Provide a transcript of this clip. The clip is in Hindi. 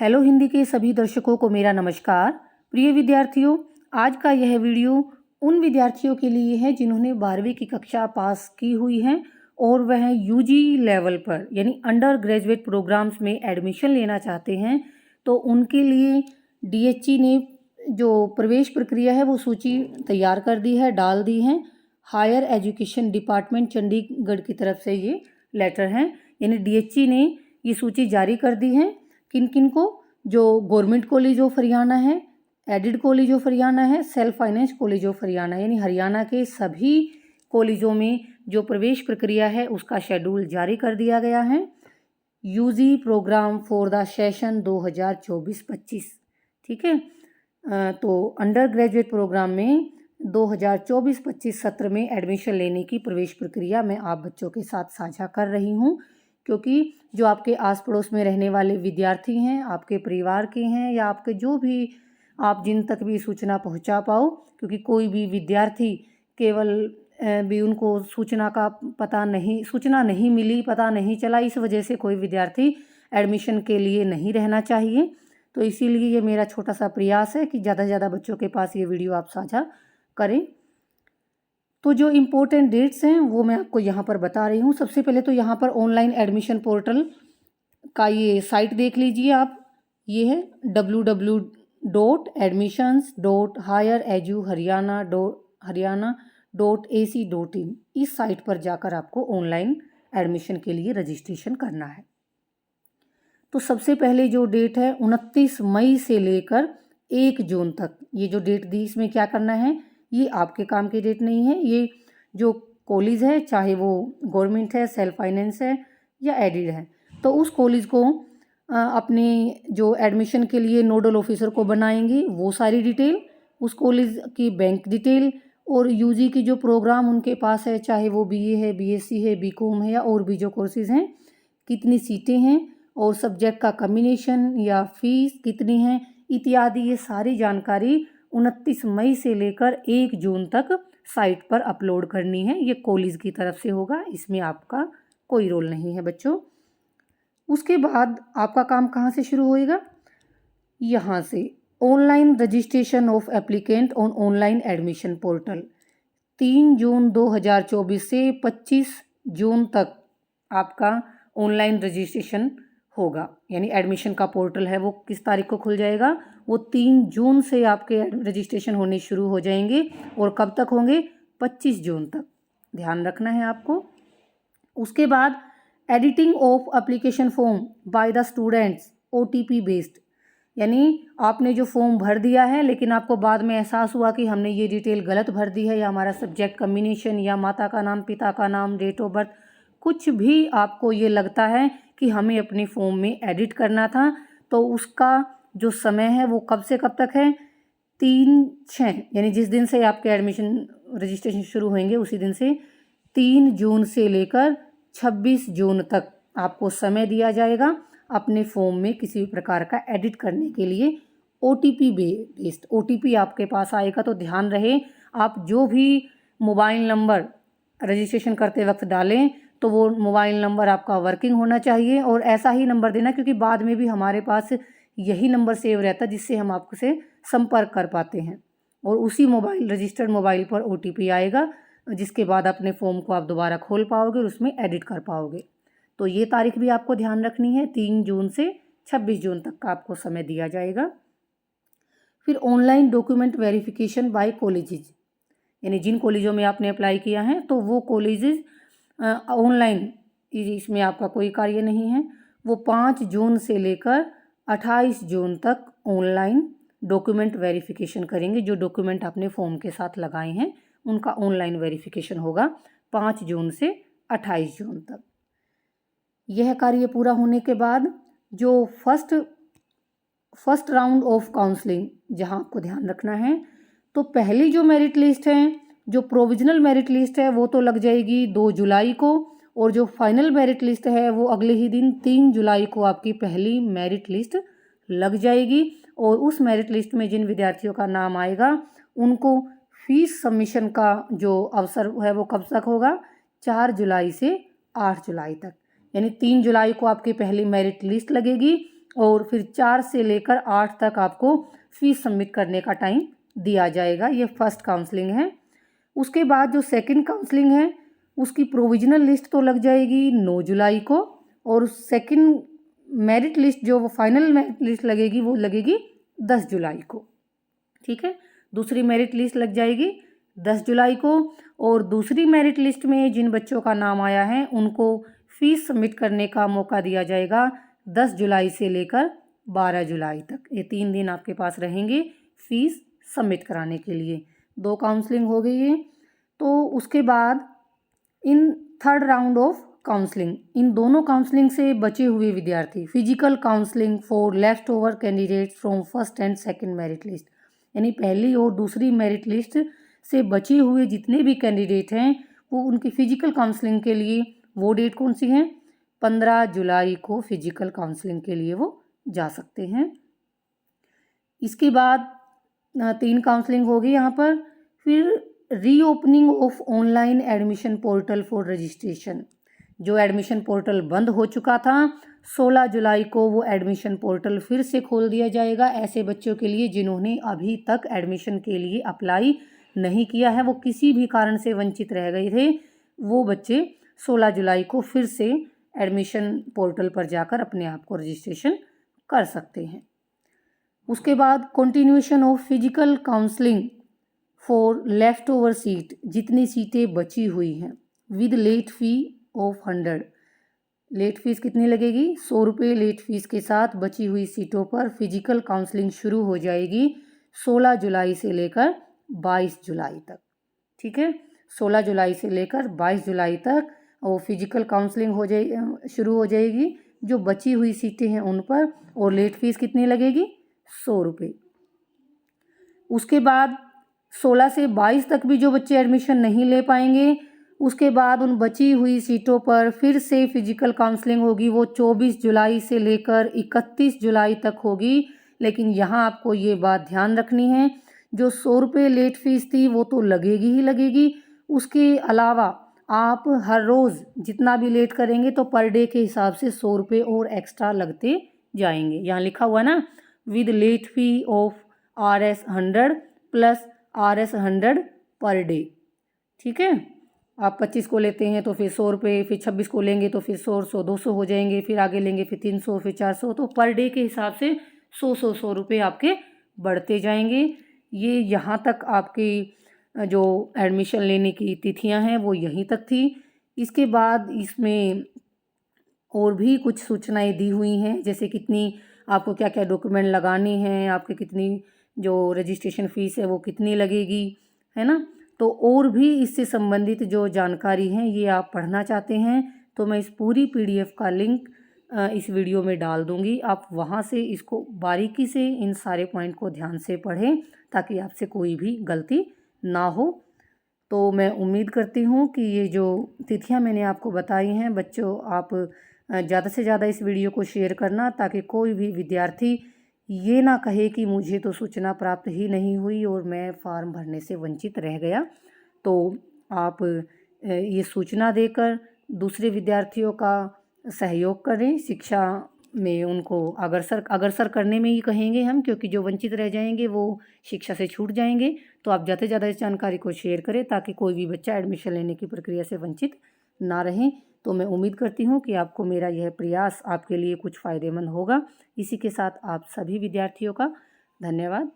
हेलो हिंदी के सभी दर्शकों को मेरा नमस्कार। प्रिय विद्यार्थियों, आज का यह वीडियो उन विद्यार्थियों के लिए है जिन्होंने 12वीं की कक्षा पास की हुई है और वह यूजी लेवल पर यानी अंडर ग्रेजुएट प्रोग्राम्स में एडमिशन लेना चाहते हैं। तो उनके लिए डीएचई ने जो प्रवेश प्रक्रिया है वो सूची तैयार कर दी है, डाल दी है। हायर एजुकेशन डिपार्टमेंट चंडीगढ़ की तरफ से ये लेटर है, यानी डीएचई ने ये सूची जारी कर दी है। किन किन को? जो गवर्नमेंट कॉलेज ऑफ हरियाणा है, एडिड कॉलेज ऑफ हरियाणा है, self finance college of Haryana, यानी हरियाणा के सभी कॉलेजों में जो प्रवेश प्रक्रिया है उसका शेड्यूल जारी कर दिया गया है। UG program for the session 2024-25, ठीक है। तो अंडर ग्रेजुएट प्रोग्राम में 2024-25 सत्र में एडमिशन लेने की प्रवेश प्रक्रिया मैं आप बच्चों के साथ साझा कर रही हूँ, क्योंकि जो आपके आस पड़ोस में रहने वाले विद्यार्थी हैं, आपके परिवार के हैं या आपके जो भी आप जिन तक भी सूचना पहुंचा पाओ, क्योंकि कोई भी विद्यार्थी केवल भी उनको सूचना नहीं मिली, पता नहीं चला, इस वजह से कोई विद्यार्थी एडमिशन के लिए नहीं रहना चाहिए। तो इसीलिए ये मेरा छोटा सा प्रयास है कि ज़्यादा से ज़्यादा बच्चों के पास ये वीडियो आप साझा करें। तो जो इम्पोर्टेंट डेट्स हैं वो मैं आपको यहाँ पर बता रही हूँ। सबसे पहले तो यहाँ पर ऑनलाइन एडमिशन पोर्टल का ये साइट देख लीजिए आप। ये है www.admissions.highereduharyana.ac.in। इस साइट पर जाकर आपको ऑनलाइन एडमिशन के लिए रजिस्ट्रेशन करना है। तो सबसे पहले जो डेट है 29 मई से लेकर 1 जून तक, ये जो डेट दी इसमें क्या करना है, ये आपके काम की डेट नहीं है। ये जो कॉलेज है, चाहे वो गवर्नमेंट है, सेल्फ फाइनेंस है या एडिड है, तो उस कॉलेज को अपने जो एडमिशन के लिए नोडल ऑफिसर को बनाएंगे, वो सारी डिटेल, उस कॉलेज की बैंक डिटेल और यूजी की जो प्रोग्राम उनके पास है, चाहे वो बीए है, बीएससी है, बीकॉम है या और भी जो कोर्सेज हैं, कितनी सीटें हैं और सब्जेक्ट का कम्बिनेशन या फीस कितनी है इत्यादि, ये सारी जानकारी 29 मई से लेकर 1 जून तक साइट पर अपलोड करनी है। ये कॉलेज की तरफ से होगा, इसमें आपका कोई रोल नहीं है बच्चों। उसके बाद आपका काम कहाँ से शुरू होएगा? यहाँ से online registration of applicant on online admission portal. 3 जून 2024 से 25 जून तक आपका ऑनलाइन रजिस्ट्रेशन होगा, यानी एडमिशन का पोर्टल है वो किस तारीख को खुल जाएगा? वो 3 जून से आपके रजिस्ट्रेशन होने शुरू हो जाएंगे और कब तक होंगे? 25 जून तक, ध्यान रखना है आपको। उसके बाद editing of application form by the students OTP based, यानी आपने जो फॉर्म भर दिया है लेकिन आपको बाद में एहसास हुआ कि हमने ये डिटेल गलत भर दी है, या हमारा सब्जेक्ट कम्बिनेशन या माता का नाम, पिता का नाम, डेट ऑफ बर्थ, कुछ भी आपको ये लगता है कि हमें अपने फॉर्म में एडिट करना था, तो उसका जो समय है वो कब से कब तक है? 3/6, यानी जिस दिन से आपके एडमिशन रजिस्ट्रेशन शुरू होंगे उसी दिन से 3 जून से लेकर 26 जून तक आपको समय दिया जाएगा अपने फॉर्म में किसी भी प्रकार का एडिट करने के लिए। ओटीपी बेस्ड ओटीपी आपके पास आएगा, तो ध्यान रहे आप जो भी मोबाइल नंबर रजिस्ट्रेशन करते वक्त डालें तो वो मोबाइल नंबर आपका वर्किंग होना चाहिए और ऐसा ही नंबर देना, क्योंकि बाद में भी हमारे पास यही नंबर सेव रहता है जिससे हम आपसे संपर्क कर पाते हैं, और उसी रजिस्टर्ड मोबाइल पर ओटीपी आएगा, जिसके बाद अपने फॉर्म को आप दोबारा खोल पाओगे और उसमें एडिट कर पाओगे। तो ये तारीख भी आपको ध्यान रखनी है, 3 जून से 26 जून तक का आपको समय दिया जाएगा। फिर online document verification bye colleges, यानी जिन कॉलेजों में आपने अप्लाई किया है तो वो कॉलेजेस ऑनलाइन, इसमें आपका कोई कार्य नहीं है, वो 5 जून से लेकर 28 जून तक ऑनलाइन डॉक्यूमेंट वेरिफिकेशन करेंगे। जो डॉक्यूमेंट आपने फॉर्म के साथ लगाए हैं उनका ऑनलाइन वेरिफिकेशन होगा 5 जून से 28 जून तक। यह कार्य पूरा होने के बाद जो फर्स्ट राउंड ऑफ काउंसलिंग, जहां आपको ध्यान रखना है, तो पहली जो मेरिट लिस्ट है, जो प्रोविजनल मेरिट लिस्ट है, वो तो लग जाएगी 2 जुलाई को, और जो फाइनल मेरिट लिस्ट है वो अगले ही दिन 3 जुलाई को आपकी पहली मेरिट लिस्ट लग जाएगी। और उस मेरिट लिस्ट में जिन विद्यार्थियों का नाम आएगा उनको फीस सबमिशन का जो अवसर है वो कब तक होगा? 4 जुलाई से 8 जुलाई तक, यानी 3 जुलाई को आपकी पहली मेरिट लिस्ट लगेगी और फिर 4 से लेकर 8 तक आपको फीस सबमिट करने का टाइम दिया जाएगा। ये फर्स्ट काउंसलिंग है। उसके बाद जो सेकंड काउंसलिंग है उसकी प्रोविजनल लिस्ट तो लग जाएगी 9 जुलाई को, और सेकंड मेरिट लिस्ट जो वो फाइनल मेरिट लिस्ट लगेगी वो लगेगी 10 जुलाई को। ठीक है, दूसरी मेरिट लिस्ट लग जाएगी 10 जुलाई को, और दूसरी मेरिट लिस्ट में जिन बच्चों का नाम आया है उनको फीस सबमिट करने का मौका दिया जाएगा 10 जुलाई से लेकर 12 जुलाई तक। ये 3 दिन आपके पास रहेंगे फीस सबमिट कराने के लिए। 2 काउंसलिंग हो गई है। तो उसके बाद in third round of counselling, इन दोनों काउंसलिंग से बचे हुए विद्यार्थी, physical counselling for left over candidates from first and second merit list, यानी पहली और दूसरी मेरिट लिस्ट से बचे हुए जितने भी कैंडिडेट हैं वो उनकी फिजिकल काउंसलिंग के लिए वो डेट कौन सी है, 15 जुलाई को फिजिकल काउंसलिंग के लिए वो जा सकते हैं। इसके बाद 3 काउंसलिंग होगी यहाँ पर। फिर reopening of online admission portal for registration, जो एडमिशन पोर्टल बंद हो चुका था 16 जुलाई को वो एडमिशन पोर्टल फिर से खोल दिया जाएगा ऐसे बच्चों के लिए जिन्होंने अभी तक एडमिशन के लिए अप्लाई नहीं किया है, वो किसी भी कारण से वंचित रह गए थे, वो बच्चे 16 जुलाई को फिर से एडमिशन पोर्टल पर जाकर अपने आप को रजिस्ट्रेशन कर सकते हैं। उसके बाद continuation of physical counselling for left over seat, जितनी सीटें बची हुई हैं, with late fee of 100, late fees कितनी लगेगी, 100 रुपये लेट फीस के साथ बची हुई सीटों पर फिजिकल काउंसलिंग शुरू हो जाएगी 16 जुलाई से लेकर 22 जुलाई तक। ठीक है, 16 जुलाई से लेकर 22 जुलाई तक वो फिजिकल काउंसलिंग हो जाए शुरू हो जाएगी जो बची हुई सीटें हैं उन पर, और लेट फीस कितनी लगेगी, 100 रुपये। उसके बाद 16 से 22 तक भी जो बच्चे एडमिशन नहीं ले पाएंगे, उसके बाद उन बची हुई सीटों पर फिर से फिजिकल काउंसलिंग होगी, वो 24 जुलाई से लेकर 31 जुलाई तक होगी। लेकिन यहाँ आपको ये बात ध्यान रखनी है, जो 100 रुपये लेट फीस थी वो तो लगेगी ही लगेगी, उसके अलावा आप हर रोज़ जितना भी लेट करेंगे तो पर डे के हिसाब से 100 रुपये और एक्स्ट्रा लगते जाएंगे। यहाँ लिखा हुआ ना, with late fee of RS 100 plus RS 100 per day. ठीक है, आप 25 को लेते हैं तो फिर 100 रुपये, फिर 26 को लेंगे तो फिर 100 200 हो जाएंगे, फिर आगे लेंगे फिर 300, फिर 400, तो पर डे के हिसाब से 100 रुपये आपके बढ़ते जाएंगे। ये यहाँ तक आपकी जो एडमिशन लेने की तिथियां हैं वो यहीं तक थी। इसके बाद इसमें और भी कुछ सूचनाएं दी हुई हैं, जैसे कितनी आपको क्या क्या डॉक्यूमेंट लगाने हैं, आपके कितनी जो रजिस्ट्रेशन फ़ीस है वो कितनी लगेगी, है ना। तो और भी इससे संबंधित जो जानकारी है ये आप पढ़ना चाहते हैं तो मैं इस पूरी PDF का लिंक इस वीडियो में डाल दूंगी, आप वहाँ से इसको बारीकी से इन सारे पॉइंट को ध्यान से पढ़ें ताकि आपसे कोई भी गलती ना हो। तो मैं उम्मीद करती हूँ कि ये जो तिथियाँ मैंने आपको बताई हैं बच्चों, आप ज़्यादा से ज़्यादा इस वीडियो को शेयर करना ताकि कोई भी विद्यार्थी ये ना कहे कि मुझे तो सूचना प्राप्त ही नहीं हुई और मैं फॉर्म भरने से वंचित रह गया। तो आप ये सूचना देकर दूसरे विद्यार्थियों का सहयोग करें, शिक्षा में उनको अग्रसर करने में ही कहेंगे हम, क्योंकि जो वंचित रह जाएंगे वो शिक्षा से छूट जाएंगे। तो आप ज़्यादा से ज़्यादा इस जानकारी को शेयर करें ताकि कोई भी बच्चा एडमिशन लेने की प्रक्रिया से वंचित ना रहे। तो मैं उम्मीद करती हूँ कि आपको मेरा यह प्रयास आपके लिए कुछ फ़ायदेमंद होगा। इसी के साथ आप सभी विद्यार्थियों का धन्यवाद।